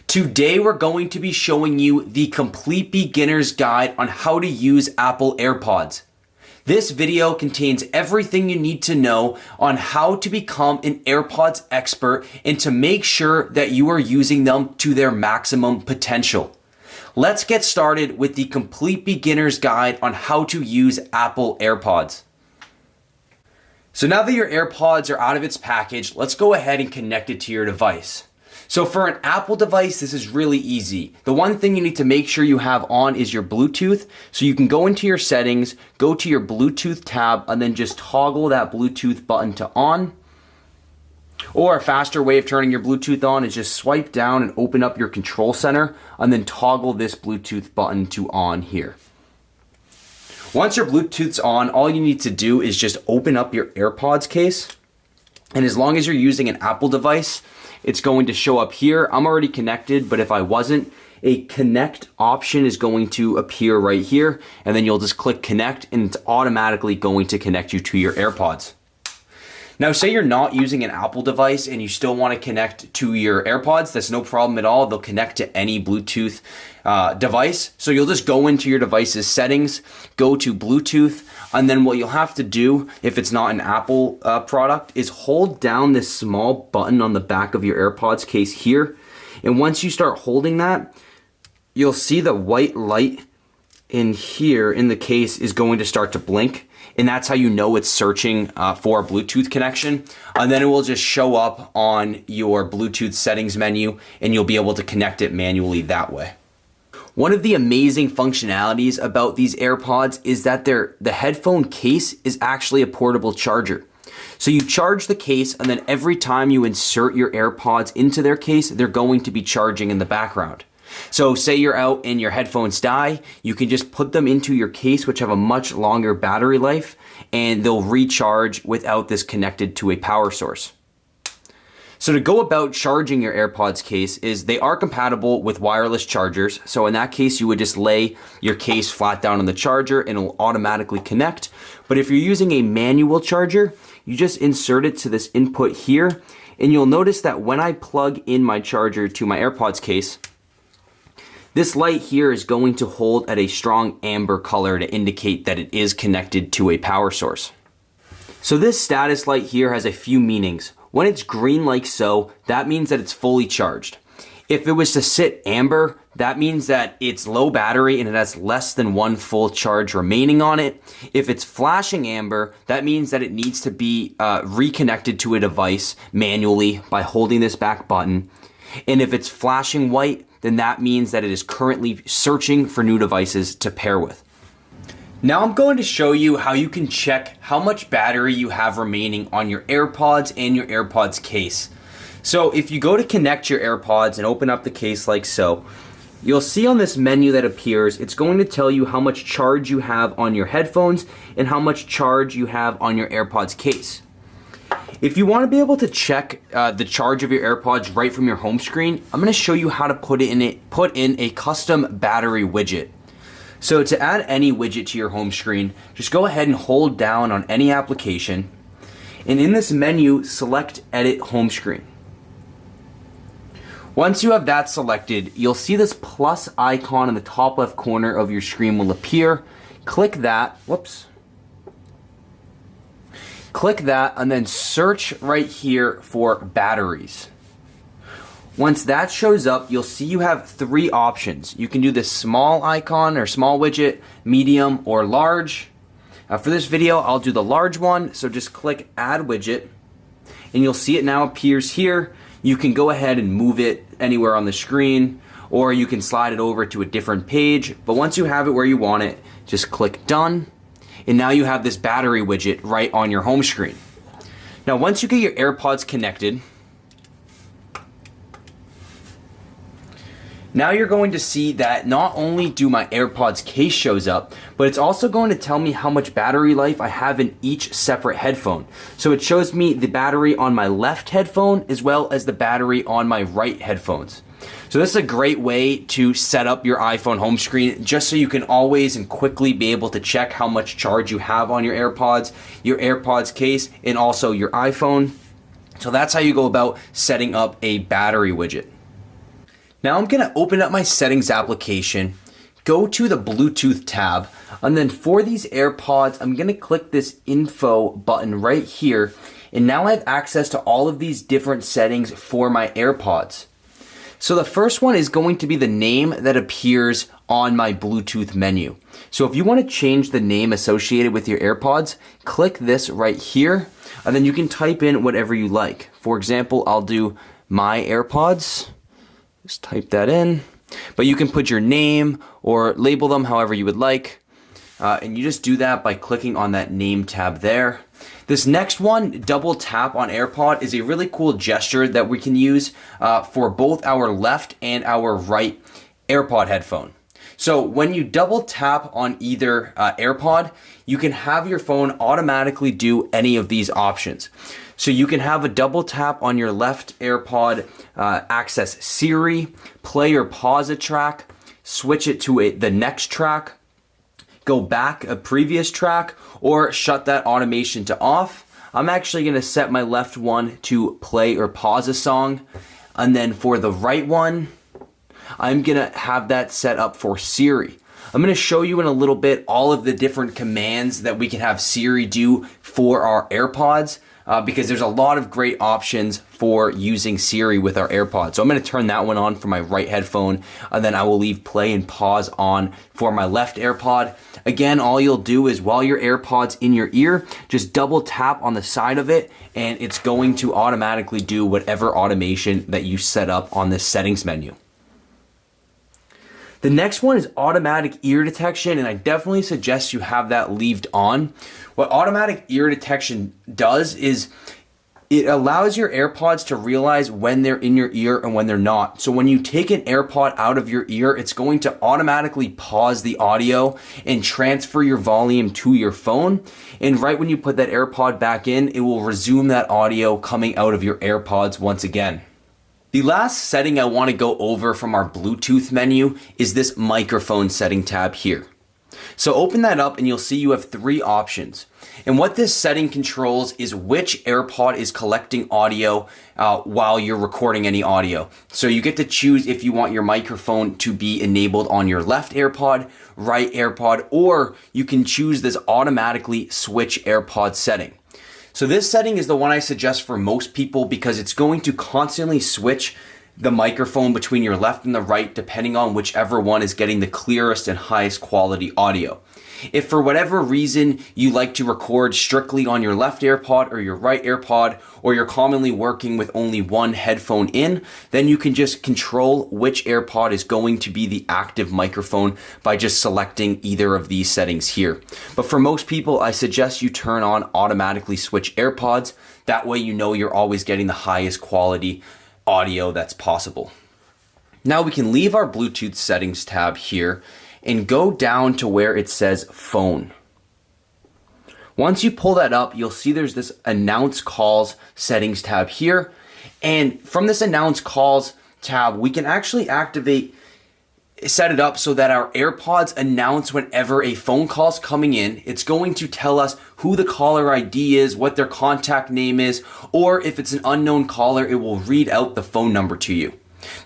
Today we're going to be showing you the complete beginner's guide on how to use Apple AirPods. This video contains everything you need to know on how to become an AirPods expert and to make sure that you are using them to their maximum potential. Let's get started with the complete beginner's guide on how to use Apple AirPods. So now that your AirPods are out of its package, let's go ahead and connect it to your device. So for an Apple device, this is really easy. The one thing you need to make sure you have on is your Bluetooth. So you can go into your settings, go to your Bluetooth tab, and then just toggle that Bluetooth button to on. Or a faster way of turning your Bluetooth on is just swipe down and open up your control center, and then toggle this Bluetooth button to on here. Once your Bluetooth's on, all you need to do is just open up your AirPods case. And as long as you're using an Apple device, it's going to show up here. I'm already connected, but if I wasn't, a connect option is going to appear right here, and then you'll just click connect and it's automatically going to connect you to your AirPods. Now say you're not using an Apple device and you still want to connect to your AirPods, that's no problem at all. They'll connect to any Bluetooth device. So you'll just go into your device's settings, go to Bluetooth, and then what you'll have to do, if it's not an Apple product, is hold down this small button on the back of your AirPods case here. And once you start holding that, you'll see the white light in here in the case is going to start to blink. And that's how you know it's searching for a Bluetooth connection. And then it will just show up on your Bluetooth settings menu and you'll be able to connect it manually that way. One of the amazing functionalities about these AirPods is that the headphone case is actually a portable charger. So you charge the case, and then every time you insert your AirPods into their case, they're going to be charging in the background. So say you're out and your headphones die, you can just put them into your case, which have a much longer battery life, and they'll recharge without this connected to a power source. So to go about charging your AirPods case is they are compatible with wireless chargers. So in that case, you would just lay your case flat down on the charger and it'll automatically connect. But if you're using a manual charger, you just insert it to this input here. And you'll notice that when I plug in my charger to my AirPods case, this light here is going to hold at a strong amber color to indicate that it is connected to a power source. So this status light here has a few meanings. When it's green like so, that means that it's fully charged. If it was to sit amber, that means that it's low battery and it has less than one full charge remaining on it. If it's flashing amber, that means that it needs to be reconnected to a device manually by holding this back button. And if it's flashing white, then that means that it is currently searching for new devices to pair with. Now I'm going to show you how you can check how much battery you have remaining on your AirPods and your AirPods case. So if you go to connect your AirPods and open up the case like so, you'll see on this menu that appears, it's going to tell you how much charge you have on your headphones and how much charge you have on your AirPods case. If you want to be able to check the charge of your AirPods right from your home screen, I'm going to show you how to put in a custom battery widget. So to add any widget to your home screen, just go ahead and hold down on any application, and in this menu, select Edit Home Screen. Once you have that selected, you'll see this plus icon in the top left corner of your screen will appear. Click that, Click that and then search right here for batteries. Once that shows up, you'll see you have three options. You can do this small icon or small widget, medium, or large. For this video, I'll do the large one, so just click Add Widget, and you'll see it now appears here. You can go ahead and move it anywhere on the screen, or you can slide it over to a different page, but once you have it where you want it, just click Done, and now you have this battery widget right on your home screen. Now once you get your AirPods connected, now you're going to see that not only do my AirPods case shows up, but it's also going to tell me how much battery life I have in each separate headphone. So it shows me the battery on my left headphone as well as the battery on my right headphones. So this is a great way to set up your iPhone home screen just so you can always and quickly be able to check how much charge you have on your AirPods case, and also your iPhone. So that's how you go about setting up a battery widget. Now I'm gonna open up my settings application, go to the Bluetooth tab, and then for these AirPods, I'm gonna click this info button right here, and now I have access to all of these different settings for my AirPods. So the first one is going to be the name that appears on my Bluetooth menu. So if you want to change the name associated with your AirPods, click this right here, and then you can type in whatever you like. For example, I'll do my AirPods. Just type that in. But you can put your name or label them however you would like. And you just do that by clicking on that name tab there. This next one, double tap on AirPod, is a really cool gesture that we can use for both our left and our right AirPod headphone. So when you double tap on either AirPod, you can have your phone automatically do any of these options. So you can have a double tap on your left AirPod, access Siri, play or pause a track, switch it to the next track, go back a previous track, or shut that automation to off. I'm actually gonna set my left one to play or pause a song. And then for the right one, I'm gonna have that set up for Siri. I'm gonna show you in a little bit all of the different commands that we can have Siri do for our AirPods. Because there's a lot of great options for using Siri with our AirPods. So I'm gonna turn that one on for my right headphone, and then I will leave play and pause on for my left AirPod. Again, all you'll do is while your AirPod's in your ear, just double tap on the side of it, and it's going to automatically do whatever automation that you set up on this settings menu. The next one is automatic ear detection, and I definitely suggest you have that leaved on. What automatic ear detection does is it allows your AirPods to realize when they're in your ear and when they're not. So when you take an AirPod out of your ear, it's going to automatically pause the audio and transfer your volume to your phone. And right when you put that AirPod back in, it will resume that audio coming out of your AirPods once again. The last setting I want to go over from our Bluetooth menu is this microphone setting tab here. So open that up and you'll see you have three options. And what this setting controls is which AirPod is collecting audio while you're recording any audio. So you get to choose if you want your microphone to be enabled on your left AirPod, right AirPod, or you can choose this automatically switch AirPod setting. So this setting is the one I suggest for most people because it's going to constantly switch the microphone between your left and the right depending on whichever one is getting the clearest and highest quality audio. If for whatever reason you like to record strictly on your left AirPod or your right AirPod, or you're commonly working with only one headphone in, then you can just control which AirPod is going to be the active microphone by just selecting either of these settings here. But for most people, I suggest you turn on automatically switch AirPods. That way you know you're always getting the highest quality audio that's possible. Now we can leave our Bluetooth settings tab here and go down to where it says phone. Once you pull that up, you'll see there's this announce calls settings tab here. And from this announce calls tab, we can actually set it up so that our AirPods announce whenever a phone call's coming in. It's going to tell us who the caller ID is, what their contact name is, or if it's an unknown caller, it will read out the phone number to you.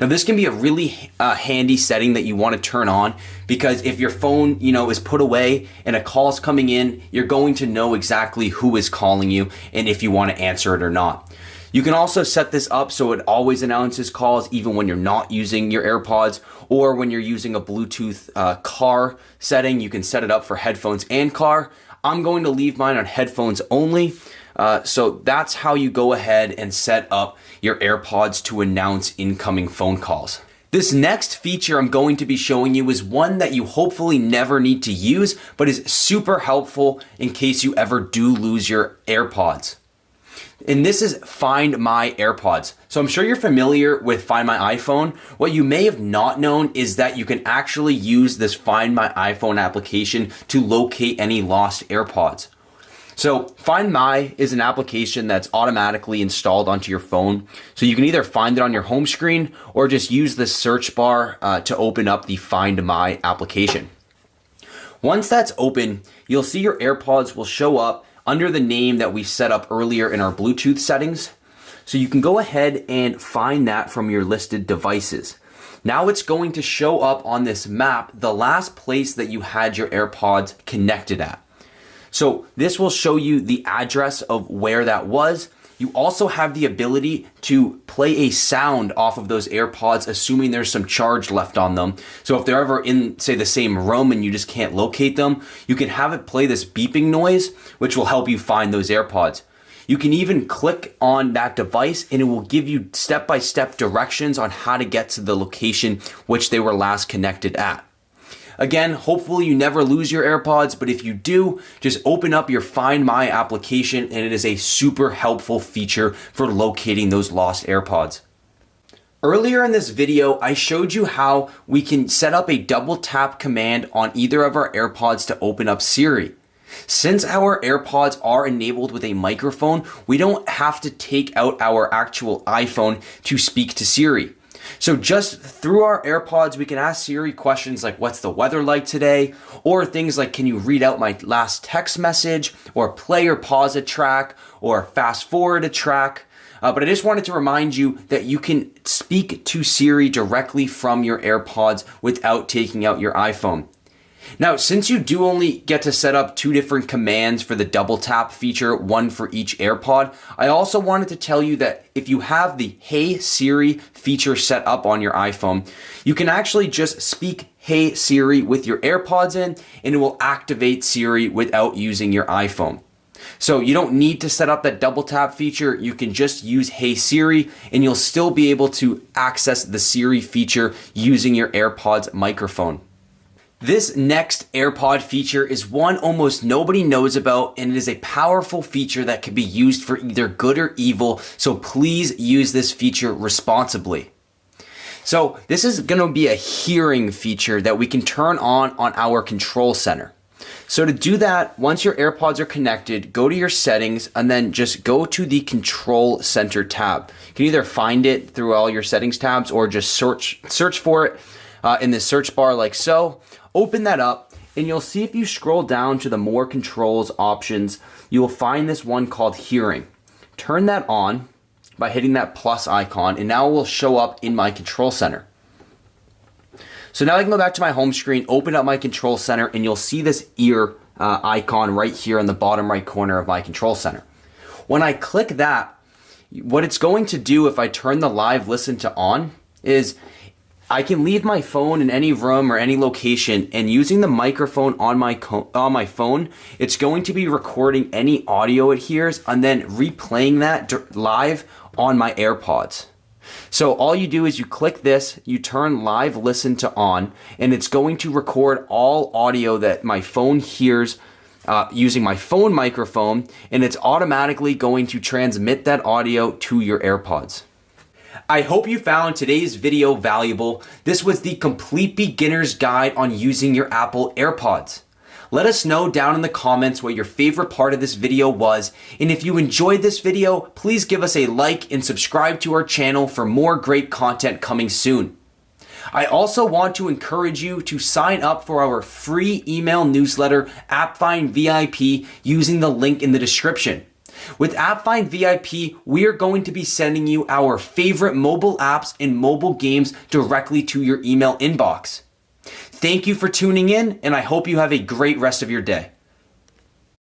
Now this can be a really handy setting that you want to turn on because if your phone, is put away and a call is coming in, you're going to know exactly who is calling you and if you want to answer it or not. You can also set this up so it always announces calls even when you're not using your AirPods, or when you're using a Bluetooth car setting, you can set it up for headphones and car. I'm going to leave mine on headphones only. So that's how you go ahead and set up your AirPods to announce incoming phone calls. This next feature I'm going to be showing you is one that you hopefully never need to use, but is super helpful in case you ever do lose your AirPods. And this is Find My AirPods. So I'm sure you're familiar with Find My iPhone. What you may have not known is that you can actually use this Find My iPhone application to locate any lost AirPods. So Find My is an application that's automatically installed onto your phone. So you can either find it on your home screen or just use the search bar to open up the Find My application. Once that's open, you'll see your AirPods will show up under the name that we set up earlier in our Bluetooth settings. So you can go ahead and find that from your listed devices. Now it's going to show up on this map the last place that you had your AirPods connected at. So this will show you the address of where that was. You also have the ability to play a sound off of those AirPods, assuming there's some charge left on them. So if they're ever in, say, the same room and you just can't locate them, you can have it play this beeping noise, which will help you find those AirPods. You can even click on that device and it will give you step-by-step directions on how to get to the location which they were last connected at. Again, hopefully you never lose your AirPods, but if you do, just open up your Find My application and it is a super helpful feature for locating those lost AirPods. Earlier in this video, I showed you how we can set up a double tap command on either of our AirPods to open up Siri. Since our AirPods are enabled with a microphone, we don't have to take out our actual iPhone to speak to Siri. So just through our AirPods, we can ask Siri questions like, what's the weather like today? Or things like, can you read out my last text message? Or play or pause a track? Or fast forward a track? But I just wanted to remind you that you can speak to Siri directly from your AirPods without taking out your iPhone. Now, since you do only get to set up 2 different commands for the double tap feature, one for each AirPod, I also wanted to tell you that if you have the Hey Siri feature set up on your iPhone, you can actually just speak Hey Siri with your AirPods in and it will activate Siri without using your iPhone. So you don't need to set up that double tap feature. You can just use Hey Siri and you'll still be able to access the Siri feature using your AirPods microphone. This next AirPod feature is one almost nobody knows about, and it is a powerful feature that can be used for either good or evil, so please use this feature responsibly. So this is going to be a hearing feature that we can turn on our control center. So to do that, once your AirPods are connected, go to your settings and then just go to the control center tab. You can either find it through all your settings tabs or just search for it in the search bar like so. Open that up and you'll see if you scroll down to the more controls options, you will find this one called hearing. Turn that on by hitting that plus icon and now it will show up in my control center. So now I can go back to my home screen, open up my control center, and you'll see this ear icon right here in the bottom right corner of my control center. When I click that, what it's going to do if I turn the live listen to on is I can leave my phone in any room or any location, and using the microphone on my phone, it's going to be recording any audio it hears and then replaying that live on my AirPods. So all you do is you click this, you turn live listen to on, and it's going to record all audio that my phone hears using my phone microphone, and it's automatically going to transmit that audio to your AirPods. I hope you found today's video valuable. This was the complete beginner's guide on using your Apple AirPods. Let us know down in the comments what your favorite part of this video was, and if you enjoyed this video, please give us a like and subscribe to our channel for more great content coming soon. I also want to encourage you to sign up for our free email newsletter, AppFind VIP, using the link in the description. With AppFind VIP, we are going to be sending you our favorite mobile apps and mobile games directly to your email inbox. Thank you for tuning in, and I hope you have a great rest of your day.